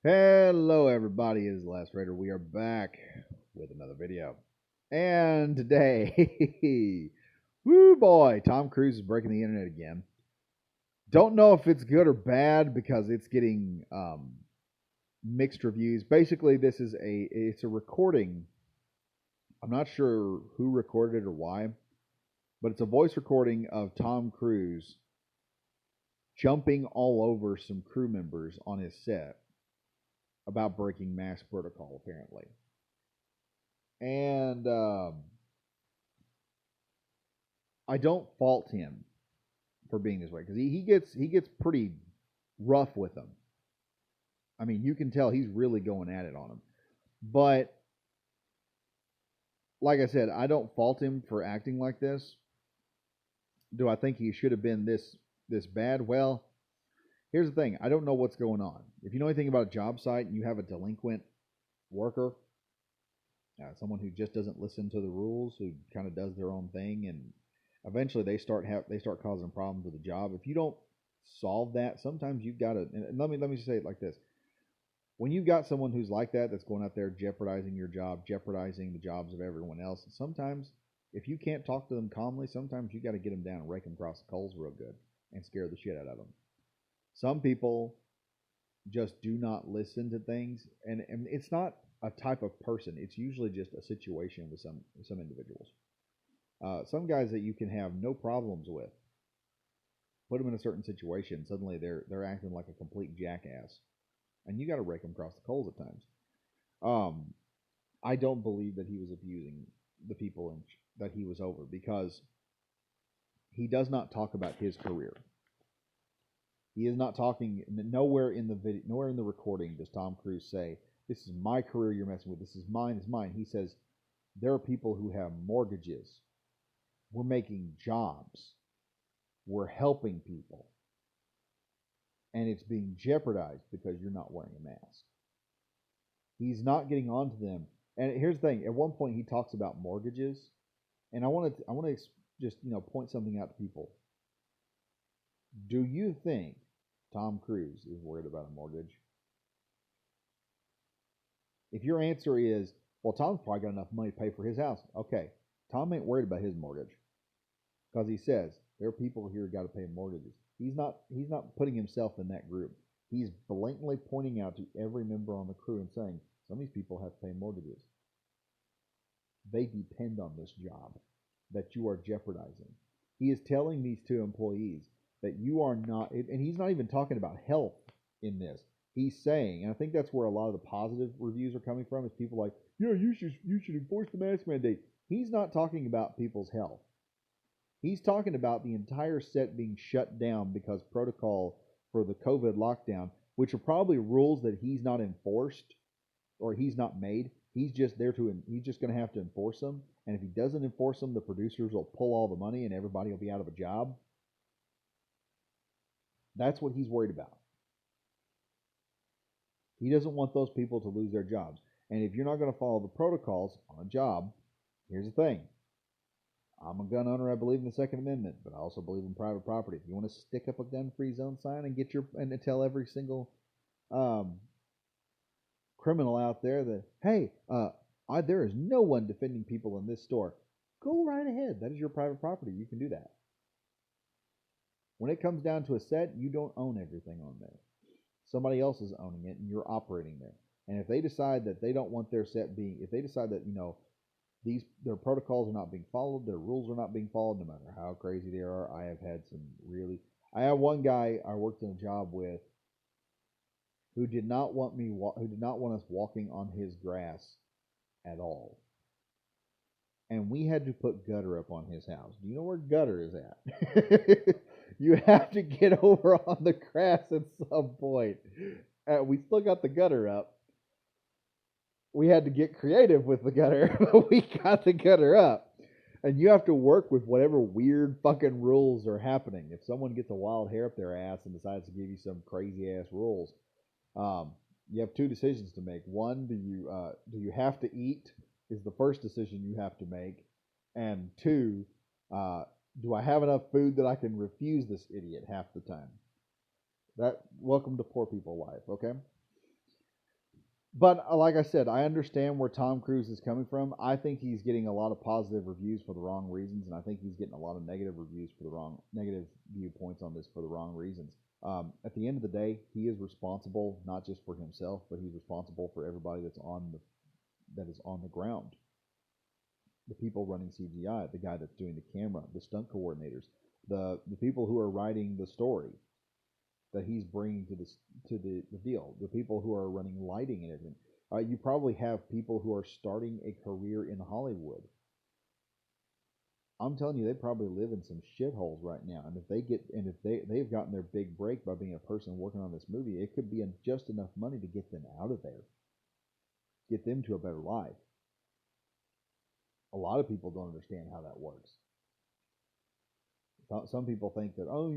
Hello, everybody. It is the Last Raider. We are back with another video. And today, woo boy, Tom Cruise is breaking the internet again. Don't know if it's good or bad because it's getting mixed reviews. Basically, it's a recording. I'm not sure who recorded it or why, but it's a voice recording of Tom Cruise jumping all over some crew members on his set about breaking mask protocol, apparently. And I don't fault him for being this way because he gets pretty rough with them. I mean, you can tell he's really going at it on them. But like I said, I don't fault him for acting like this. Do I think he should have been this bad? Well, here's the thing. I don't know what's going on. If you know anything about a job site and you have a delinquent worker, someone who just doesn't listen to the rules, who kind of does their own thing, and eventually they start causing problems with the job. If you don't solve that, sometimes you've got to. And let me just say it like this: when you've got someone who's like that, that's going out there jeopardizing your job, jeopardizing the jobs of everyone else, sometimes if you can't talk to them calmly, sometimes you got to get them down and rake them across the coals real good and scare the shit out of them. Some people just do not listen to things, and it's not a type of person. It's usually just a situation with some individuals. Some guys that you can have no problems with, put them in a certain situation, suddenly they're acting like a complete jackass, and you got to rake them across the coals at times. Um, I don't believe that he was abusing the people that he was over because he does not talk about his career. He is not talking nowhere in the video, nowhere in the recording does Tom Cruise say, "This is my career you're messing with. This is mine. It's mine." He says, "There are people who have mortgages. We're making jobs. We're helping people, and it's being jeopardized because you're not wearing a mask." He's not getting on to them. And here's the thing: at one point, he talks about mortgages, and I want to just point something out to people. Do you think Tom Cruise is worried about a mortgage? If your answer is, well, Tom's probably got enough money to pay for his house. Okay, Tom ain't worried about his mortgage because he says there are people here who got to pay mortgages. He's not putting himself in that group. He's blatantly pointing out to every member on the crew and saying some of these people have to pay mortgages. They depend on this job that you are jeopardizing. He is telling these two employees that you are not, and he's not even talking about health in this. He's saying, and I think that's where a lot of the positive reviews are coming from, is people like, yeah, you should enforce the mask mandate. He's not talking about people's health. He's talking about the entire set being shut down because protocol for the COVID lockdown, which are probably rules that he's not enforced or he's not made. He's just there to. He's just going to have to enforce them. And if he doesn't enforce them, the producers will pull all the money and everybody will be out of a job. That's what he's worried about. He doesn't want those people to lose their jobs. And if you're not going to follow the protocols on a job, here's the thing. I'm a gun owner. I believe in the Second Amendment, but I also believe in private property. If you want to stick up a gun-free zone sign and tell every single um, criminal out there that, hey, there is no one defending people in this store, go right ahead. That is your private property. You can do that. When it comes down to a set, you don't own everything on there. Somebody else is owning it, and you're operating there. And if they decide that they don't want their set being, if they decide that their protocols are not being followed, their rules are not being followed, no matter how crazy they are. I have one guy I worked in a job with who did not want us walking on his grass at all. And we had to put gutter up on his house. Do you know where gutter is at? You have to get over on the grass at some point. We still got the gutter up. We had to get creative with the gutter, but we got the gutter up. And you have to work with whatever weird fucking rules are happening. If someone gets a wild hair up their ass and decides to give you some crazy ass rules, you have two decisions to make. One, do you have to eat? Is the first decision you have to make, and two, do I have enough food that I can refuse this idiot half the time? Welcome to poor people life, okay? But like I said, I understand where Tom Cruise is coming from. I think he's getting a lot of positive reviews for the wrong reasons, and I think he's getting a lot of negative reviews for the wrong negative viewpoints on this for the wrong reasons. At the end of the day, he is responsible not just for himself, but he's responsible for everybody that is on the ground. The people running CGI, the guy that's doing the camera, the stunt coordinators, the people who are writing the story that he's bringing to the deal. The people who are running lighting and everything. You probably have people who are starting a career in Hollywood. I'm telling you, they probably live in some shitholes right now. And if they've gotten their big break by being a person working on this movie, it could be just enough money to get them out of there, get them to a better life. A lot of people don't understand how that works. Some people think that, oh,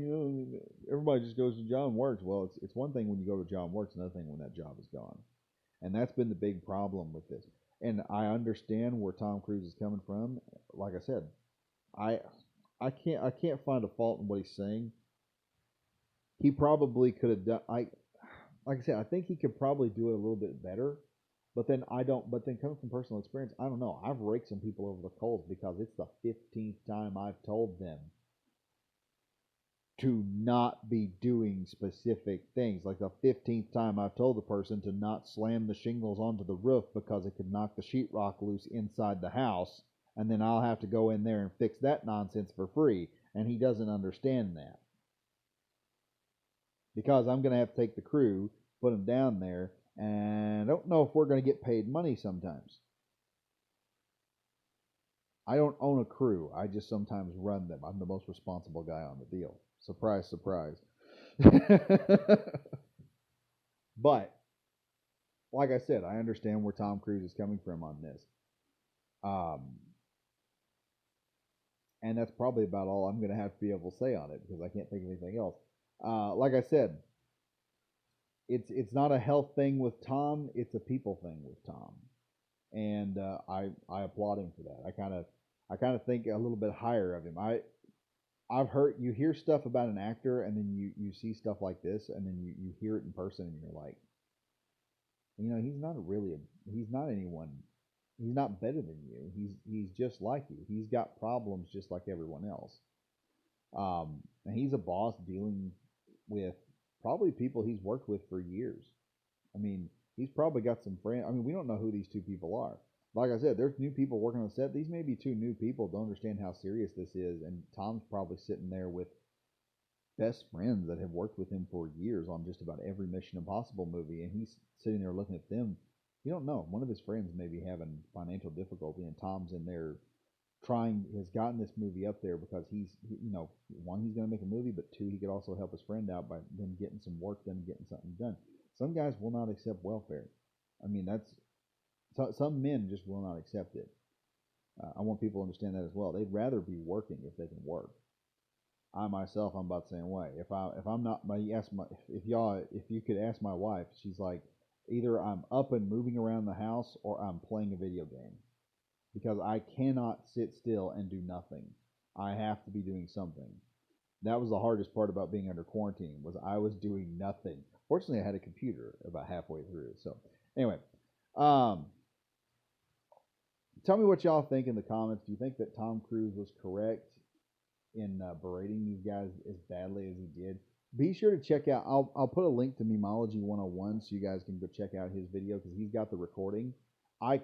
everybody just goes to John Works. Well, it's one thing when you go to John Works, another thing when that job is gone. And that's been the big problem with this. And I understand where Tom Cruise is coming from. Like I said, I can't find a fault in what he's saying. He probably could have done. Like I said, I think he could probably do it a little bit better. But then coming from personal experience, I don't know. I've raked some people over the coals because it's the 15th time I've told them to not be doing specific things. Like the 15th time I've told the person to not slam the shingles onto the roof because it could knock the sheetrock loose inside the house, and then I'll have to go in there and fix that nonsense for free, and he doesn't understand that. Because I'm going to have to take the crew, put them down there, and I don't know if we're going to get paid money sometimes. I don't own a crew. I just sometimes run them. I'm the most responsible guy on the deal. Surprise, surprise. But, like I said, I understand where Tom Cruise is coming from on this. And that's probably about all I'm going to have to be able to say on it because I can't think of anything else. Like I said, it's not a health thing with Tom. It's a people thing with Tom, and I applaud him for that. I kind of think a little bit higher of him. I've heard you hear stuff about an actor, and then you see stuff like this, and then you hear it in person, and you're like, he's not anyone. He's not better than you. He's just like you. He's got problems just like everyone else. And he's a boss dealing with probably people he's worked with for years. I mean, he's probably got some friends. I mean, we don't know who these two people are. Like I said, there's new people working on the set. These may be two new people, don't understand how serious this is, and Tom's probably sitting there with best friends that have worked with him for years on just about every Mission Impossible movie, and he's sitting there looking at them. You don't know. One of his friends may be having financial difficulty, and Tom's in there has gotten this movie up there because one, he's going to make a movie, but two, he could also help his friend out by them getting some work done, getting something done. Some guys will not accept welfare. I mean, some men just will not accept it. I want people to understand that as well. They'd rather be working if they can work. I myself, I'm about the same way. If I'm not, if you could ask my wife, she's like, either I'm up and moving around the house or I'm playing a video game. Because I cannot sit still and do nothing. I have to be doing something. That was the hardest part about being under quarantine, was I was doing nothing. Fortunately, I had a computer about halfway through. So, anyway, tell me what y'all think in the comments. Do you think that Tom Cruise was correct in berating these guys as badly as he did? Be sure to check out, I'll put a link to Memology 101 so you guys can go check out his video because he's got the recording. I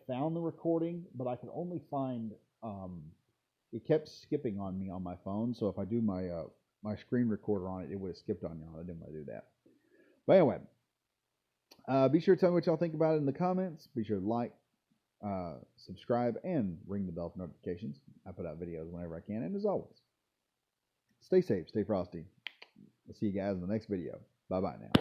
found the recording, but I could only find, it kept skipping on me on my phone, so if I do my screen recorder on it, it would have skipped on y'all. I didn't want to do that. But anyway, be sure to tell me what y'all think about it in the comments. Be sure to like, subscribe, and ring the bell for notifications. I put out videos whenever I can, and as always, stay safe, stay frosty. I'll see you guys in the next video. Bye-bye now.